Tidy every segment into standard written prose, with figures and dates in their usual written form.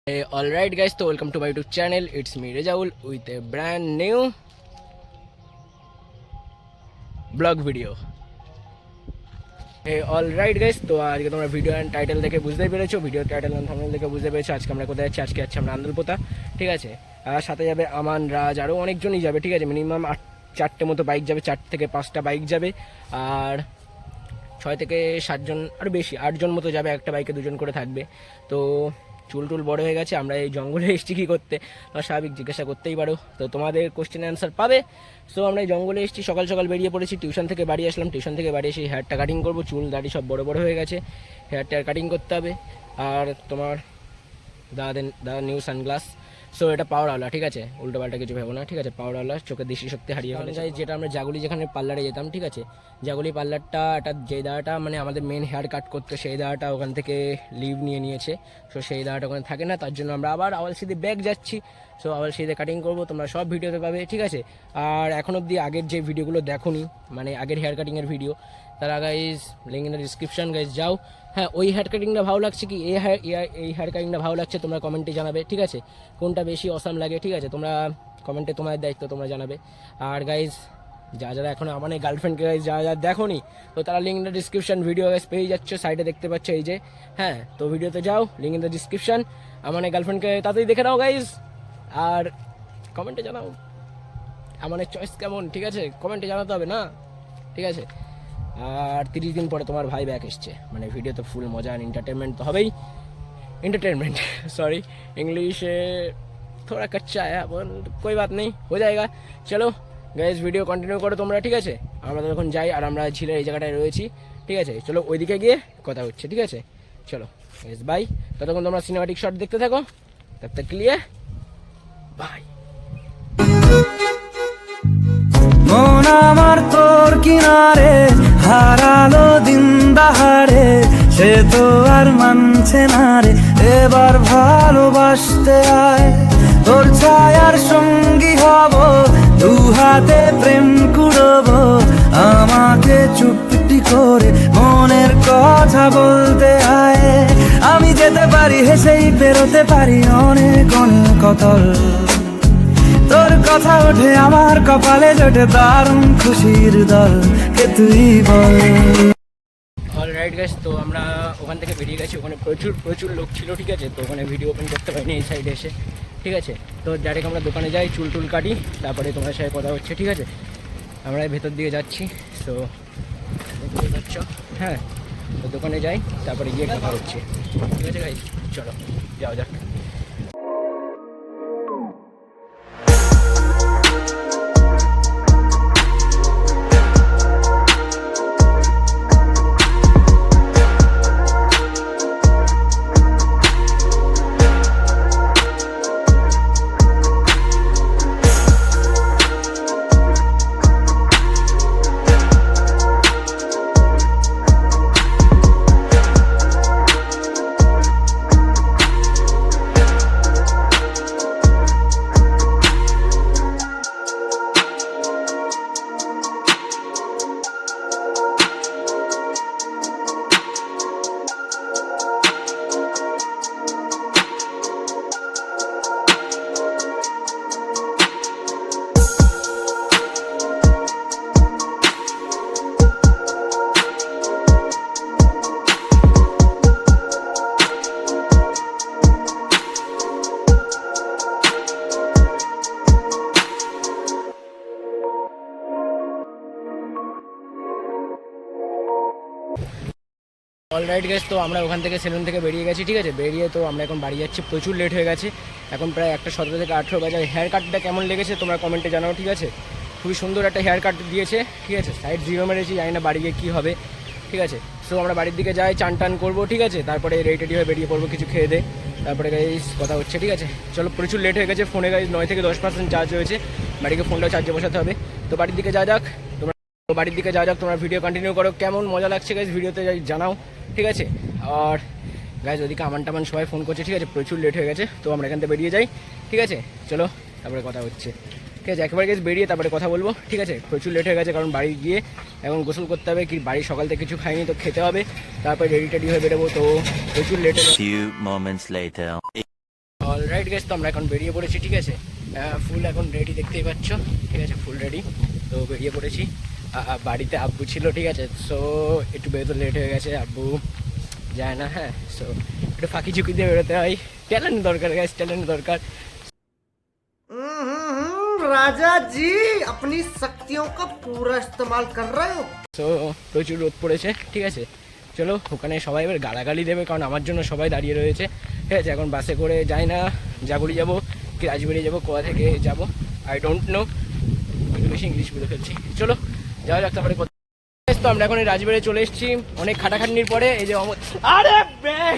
Hey, alright guys, so welcome to my YouTube channel. It's me Rejaul with a brand new vlog video. Hey, alright guys, তো আজকে তোমরা video and title দেখে বুঝতেই পেরেছো, video title and thumbnail দেখে বুঝতে পেরেছো আজকে আমরা কোথায় যাচ্ছি। আজকে যাচ্ছি আমরা আন্দুলপোতা, ঠিক আছে। আর সাথে যাবে আমান, রাজ, আরও অনেকজনই যাবে, ঠিক আছে। মিনিমাম 4টে মতো বাইক যাবে, 4 থেকে 5টা বাইক যাবে, আর 6 থেকে 7 জন, আরও বেশি 8 জন মতো যাবে। একটা বাইকে 2 জন করে থাকবে। তো চুল টুল বড় হয়ে গেছে, আমরা এই জঙ্গলে এসেছি কী করতে, তোমার স্বাভাবিক জিজ্ঞাসা করতেই পারো, তো তোমাদের কোশ্চেন অ্যান্সার পাবে। সো আমরা এই জঙ্গলে এসেছি, সকাল সকাল বেরিয়ে পড়েছি, টিউশন থেকে বাড়ি আসলাম, টিউশন থেকে বাড়ি এসে হেয়ারটা কাটিং করবো, চুল দাড়ি সব বড় বড় হয়ে গেছে, হেয়ারটা কাটিং করতে হবে। আর তোমার দাদা নিউ সানগ্লাস, সো এটা পাওয়ারওয়ালা, ঠিক আছে, উল্টো পাল্টা কিছু ভেবো না, ঠিক আছে। পাওয়ারওয়ালা, চোখের দৃষ্টিশক্তি হারিয়ে ফেলে যায়। যেটা আমরা জাগুলি যেখানে পার্লারে যেতাম, ঠিক আছে, জাগুলি পার্লারটা এটা যে দাদাটা মানে আমাদের মেন হেয়ার কাট করতে, সেই দাদাটা ওখান থেকে লিভ নিয়ে নিয়েছে। সো সেই দাদাটা ওখানে থাকে না, তার জন্য আমরা আবার আওয়ালসিদি ব্যাগ যাচ্ছি। সো আওয়ালসিদিতে কাটিং করবো, তোমরা সব ভিডিওতে পাবে, ঠিক আছে। আর এখন অবধি আগের যে ভিডিওগুলো দেখোনি, মানে আগের হেয়ার কাটিংয়ের ভিডিও, তারা guys link in the description, guys যাও। হ্যাঁ, ওই হেয়ার কাটিংটা ভালো লাগছে কি এই হেয়ার কাটিংটা ভালো লাগছে, তোমরা কমেন্টে জানাবে, ঠিক আছে, কোনটা বেশি অসাম লাগে, ঠিক আছে। তোমরা কমেন্টে, তোমাদের দায়িত্ব, তোমরা জানাবে। আর গাইজ যারা এখন আমার গার্লফ্রেন্ডকে গাইজ যারা দেখোনি, তো তারা link in the description video guys পেয়ে যাচ্ছে, সাইডে দেখতে পাচ্ছ এই যে। হ্যাঁ, তো ভিডিওতে যাও, লিঙ্ক ইন দ্য ডিসক্রিপশন, আমার গার্লফ্রেন্ডকে তাড়াতাড়ি দেখে নাও গাইজ। আর কমেন্টে জানাও আমার চয়েস কেমন, ঠিক আছে, কমেন্টে জানাতে হবে না, ঠিক আছে। আর 30 দিন পরে তোমার ভাই ব্যাক এসছে, মানে ভিডিওতে ফুল মজা আর এন্টারটেনমেন্ট তো হবেই। एंटरटेनमेंट सॉरी, इंग्लिश थोड़ा कच्चा है, कोई बात नहीं, हो जाएगा। चलो गाइस, ভিডিও কন্টিনিউ করো তোমরা, ঠিক আছে। আমরা তো এখন যাই, আর আমরা ঝিলের এই জায়গাটায় রয়েছি, ঠিক আছে। চলো ওইদিকে গিয়ে কথা হচ্ছে, ঠিক আছে। চলো গাইস, বাই। ততক্ষণ তোমরা সিনেমাটিক শট দেখতে থাকো, তব তক के लिए বাই। মন আমার তোর কিনারে হারালো দিন দাহারে, সে তো আর মানছে না রে, এবার ভালোবাসতে আয়। তোর ছায়ার সঙ্গী হব, দু হাতে প্রেম কুড়বো, আমাকে চুপটি করে মনের কথা বলতে আয়। আমি যেতে পারি হেসেই পেরোতে পারি অনেক অনেক অতল, তোর কথা ওঠে আমার কপালে জোটে দারুণ খুশির দল, কে তুই বল। অলরাইট গাইস, তো আমরা ওখান থেকে বেরিয়ে গেছি, ওখানে প্রচুর প্রচুর লোক ছিল, ঠিক আছে। তো ওখানে ভিডিও ওপেন করতে পারিনি এই সাইডে এসে, ঠিক আছে। তো ডাইরেক্ট আমরা দোকানে যাই, চুল টুল কাটি, তারপরে তোমার সাথে কথা হচ্ছে, ঠিক আছে। আমরা ভেতর দিকে যাচ্ছি, তো দেখতে পাচ্ছ, হ্যাঁ। তো দোকানে যাই, তারপরে গিয়ে কথা হচ্ছে, ঠিক আছে গাইস। চলো যাও যাক। অলরাইট গাইস, তো আমরা ওখান থেকে সেলুন থেকে বেরিয়ে গেছি, ঠিক আছে। বেরিয়ে তো আমরা এখন বাড়ি যাচ্ছি, প্রচুর লেট হয়ে গেছে, এখন প্রায় 1:17 থেকে 18 বাজে। হেয়ার কাটটা কেমন লেগেছে তোমরা কমেন্টে জানাও, ঠিক আছে। খুবই সুন্দর একটা হেয়ার কাট দিয়েছে, ঠিক আছে। সাইড 0 মেরেছি, জানি না বাড়ি গিয়ে কী হবে, ঠিক আছে। সো আমরা বাড়ির দিকে যাই, চান টান করবো, ঠিক আছে, তারপরে রেডি হয়ে বেরিয়ে পড়বো কিছু খেয়ে দে, তারপরে গাইস কথা হচ্ছে, ঠিক আছে। চলো, প্রচুর লেট হয়ে গেছে, ফোনে গাইস 9 থেকে 10% চার্জ হয়েছে, বাড়িকে ফোনটা চার্জে বসাতে হবে। তো বাড়ির দিকে যাওয়া যাক, তোমরা ভিডিও কন্টিনিউ করো, কেমন মজা লাগছে গাইস ভিডিওতে জানাও, ঠিক আছে। আর গাইজ ওদিকে আমান টামান সবাই ফোন করছে, ঠিক আছে, প্রচুর লেট হয়ে গেছে, তো আমরা এখান থেকে বেরিয়ে যাই, ঠিক আছে। চলো তারপরে কথা হচ্ছে, ঠিক আছে। একেবারে গেছে বেরিয়ে তারপরে কথা বলবো, ঠিক আছে। প্রচুর লেট হয়ে গেছে, কারণ বাড়ি গিয়ে এখন গোসল করতে হবে, কি বাড়ি সকাল থেকে কিছু খাইনি, তো খেতে হবে, তারপরে রেডি টেডি হয়ে বেরোবো, তো প্রচুর লেট হয়ে গেছে। অলরাইট গাইস, তো আমরা এখন বেরিয়ে পড়েছি, ঠিক আছে। ফুল এখন রেডি, দেখতেই পাচ্ছ, ঠিক আছে, ফুল রেডি। তো বেরিয়ে পড়েছি। বাড়িতে আব্বু ছিল, ঠিক আছে, সো একটু বেরোতে লেট হয়ে গেছে, আব্বু যায় না, হ্যাঁ, সো একটু ফাঁকি ঝুঁকি দিয়ে বেরোতে হয়। ট্যালেন্ট দরকার গাইস, ট্যালেন্ট দরকার। राजा जी अपनी शक्तियों का पूरा इस्तेमाल कर रहे हो। সো প্রচুর রোদ পড়েছে, ঠিক আছে। চলো, ওখানে সবাই এবার গালাগালি দেবে, কারণ আমার জন্য সবাই দাঁড়িয়ে রয়েছে, ঠিক আছে। এখন বাসে করে যাই না, জাগুড়ি যাবো কি রাজবাড়ি যাবো, কোথা থেকে যাবো আই ডোন্ট নো, একটু বেশি ইংলিশ বলে ফেলছি। চলো যাওয়া যাক তারপরে। তো আমরা এখন এই রাজবাড়ি চলে এসেছি অনেক খাটাখাটনির পরে। এই যে আরে ব্যাং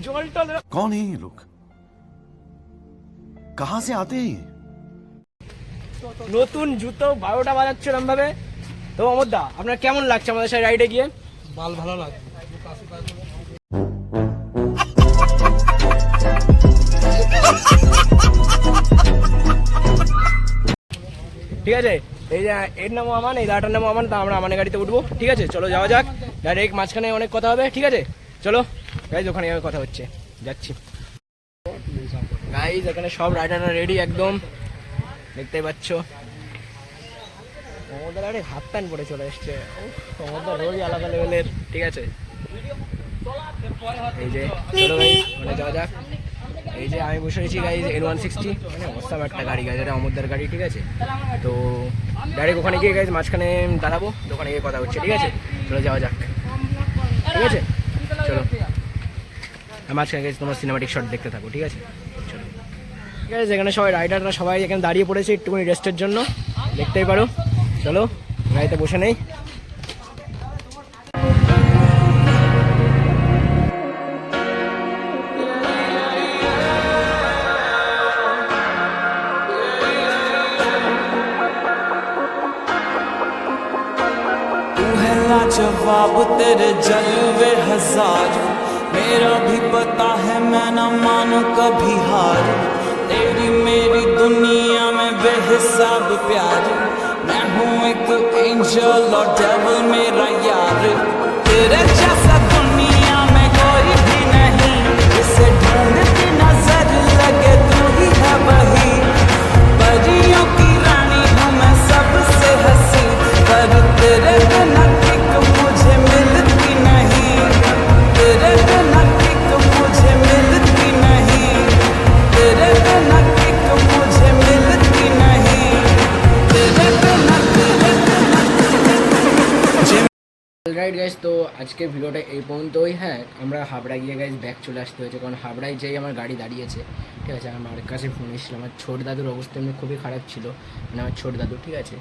জল টল। कौन है ये लोग? कहां से आते हैं ये? নতুন জুতো 12টা বাজাচ্ছে এরম ভাবে। তো অমরদা, আপনার কেমন লাগছে আমাদের সাথে রাইডে গিয়ে? ভালো লাগে। ঠিক আছে, এই যে এর নামও আমান, এই দাটার নামও আমান, তা আমরা আমানের গাড়িতে উঠবো, ঠিক আছে। চলো যাওয়া যাক, ডাইরেক্ট মাঝখানে অনেক কথা হবে, ঠিক আছে। চলো গাইজ, ওখানে কথা হচ্ছে, যাচ্ছি গাইজ। এখানে সব রাইডাররা রেডি একদম, দেখতেই পাচ্ছ। আমাদের আরে হাফ প্যান্ট পরে চলে এসছে, আমাদের রোজ আলাদা লেভেলের, ঠিক আছে। এই যে চলো গাইজ, ওখানে যাওয়া যাক। এই যে আমি বসে রয়েছি গাইজ N160, মানে অবস্থা একটা গাড়ি গাইজ, এটা অমরদার গাড়ি, ঠিক আছে। তো ডাইরেক্ট ওখানে গিয়ে গাইজ মাঝখানে দাঁড়াবো, তো ওখানে গিয়ে কথা হচ্ছে, ঠিক আছে। চলো যাওয়া যাক, ঠিক আছে। চলো মাঝখানে গাইজ তোমার সিনেমাটিক শট দেখতে থাকো, ঠিক আছে। চলো ঠিক আছে, এখানে সবাই রাইডাররা সবাই এখানে দাঁড়িয়ে পড়েছে একটুখানি রেস্টের জন্য, দেখতেই পারো। চলো গাড়িতে বসে নেই। जवाब तेरे जलवे हजार, मेरा भी पता है मैं न मानो कभी हार। तेरी मेरी दुनिया में बेहिसाब प्यार, मैं हूँ एक एंजल और डेविल मेरा यार। तेरे जैसा दुनिया में कोई भी नहीं, इसे ढूंढती नजर लगे तू ही है वही। परियों की रानी हूँ मैं सबसे हंसी, पर तेरे बिना किक मुझे मिलती नहीं। तेरे बिना किक मुझे मिलती नहीं। तेरे बिना किक मुझे मिलती नहीं। तेरे बिना রাইট গাইজ, তো আজকের ভিডিওটা এই পর্যন্তই। হ্যাঁ, আমরা হাবড়া গিয়ে গাইজ ব্যাক চলে আসতে হয়েছে, কারণ হাবড়ায় যেই আমার গাড়ি দাঁড়িয়েছে, ঠিক আছে। আমার কাছে ফোন এসেছিল, আমার ছোট দাদুর অবস্থা এমনি খুবই খারাপ ছিল, মানে আমার ছোট দাদু, ঠিক আছে।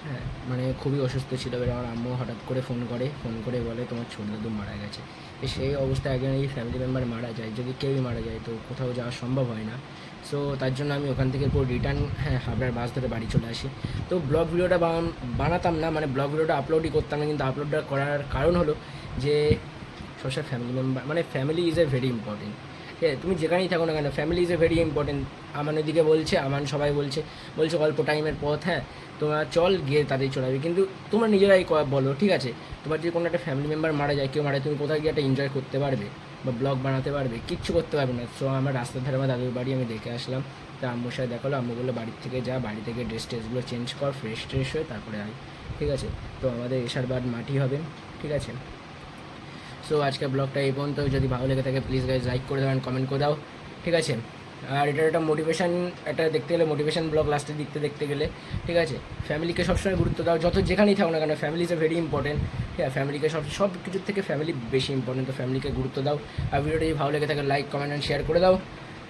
হ্যাঁ, মানে খুবই অসুস্থ ছিল। এবার আমার আম্মু হঠাৎ করে ফোন করে বলে তোমার ছোট দাদু মারা গেছে। তো সেই অবস্থায় একজন এই ফ্যামিলি মেম্বার মারা যায়, যদি কেউই মারা যায় তো কোথাও যাওয়া সম্ভব হয় না। সো তার জন্য আমি ওখান থেকে পুরো রিটার্ন, হ্যাঁ, হাবড়ার বাস ধরে বাড়ি চলে আসি। তো ব্লগ ভিডিওটা বানাতাম না, মানে ব্লগ ভিডিওটা আপলোডই করতাম না, কিন্তু আপলোডটা করার কারণ হলো যে সবসময় ফ্যামিলি মেম্বার, মানে family is a very important. ঠিক আছে, তুমি যেখানেই থাকো না কেন, family is a very important. Aman ওইদিকে বলছে, সবাই বলছে অল্প টাইমের পথ, হ্যাঁ, তোমার চল গিয়ে তাদের চলাবে, কিন্তু তোমরা নিজেরাই বলো, ঠিক আছে। তোমার যদি কোনো একটা ফ্যামিলি মেম্বার মারা যায়, কেউ মারা, তুমি কোথায় গিয়ে একটা এনজয় করতে পারবে বা ব্লগ বানাতে পারবে? কিচ্ছু করতে পারবে না। সো আমার রাস্তার ধারে আমার দাদুর বাড়ি আমি দেখে আসলাম, তা আম্মুর সাথে দেখালো। আম্মু বললো বাড়ির থেকে যা, বাড়ি থেকে ড্রেসগুলো চেঞ্জ কর, ফ্রেশ হয়ে তারপরে আয়, ঠিক আছে। তো আমাদের এসার বাদ মাটি হবে, ঠিক আছে। সো আজকের ব্লগটা এই পর্যন্ত। যদি ভালো লেগে থাকে প্লিজ গাইজ লাইক করে দাও, কমেন্ট করে দাও, ঠিক আছে। আর এটা একটা মোটিভেশন, একটা দেখতে গেলে মোটিভেশন ব্লগ লাস্টের দিকতে দেখতে গেলে, ঠিক আছে। ফ্যামিলিকে সবসময় গুরুত্ব দাও, যত যেখানেই থাকো না কেন, family is a very important, ঠিক আছে। ফ্যামিলিকে সব কিছুর থেকে ফ্যামিলি বেশি ইম্পর্টেন্ট, তো ফ্যামিলিকে গুরুত্ব দাও। আর ভিডিওটা যদি ভালো লেগে থাকে লাইক, কমেন্ট অ্যান্ড শেয়ার করে দাও।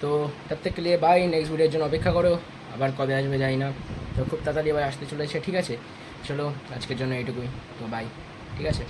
তো তার থেকে নিয়ে বাই, নেক্সট ভিডিওর জন্য অপেক্ষা করো, আবার কবে আসবে যাই না, তো খুব তাড়াতাড়ি আবার আসতে চলেছে, ঠিক আছে। চলো আজকের জন্য এইটুকুই, তো বাই, ঠিক আছে।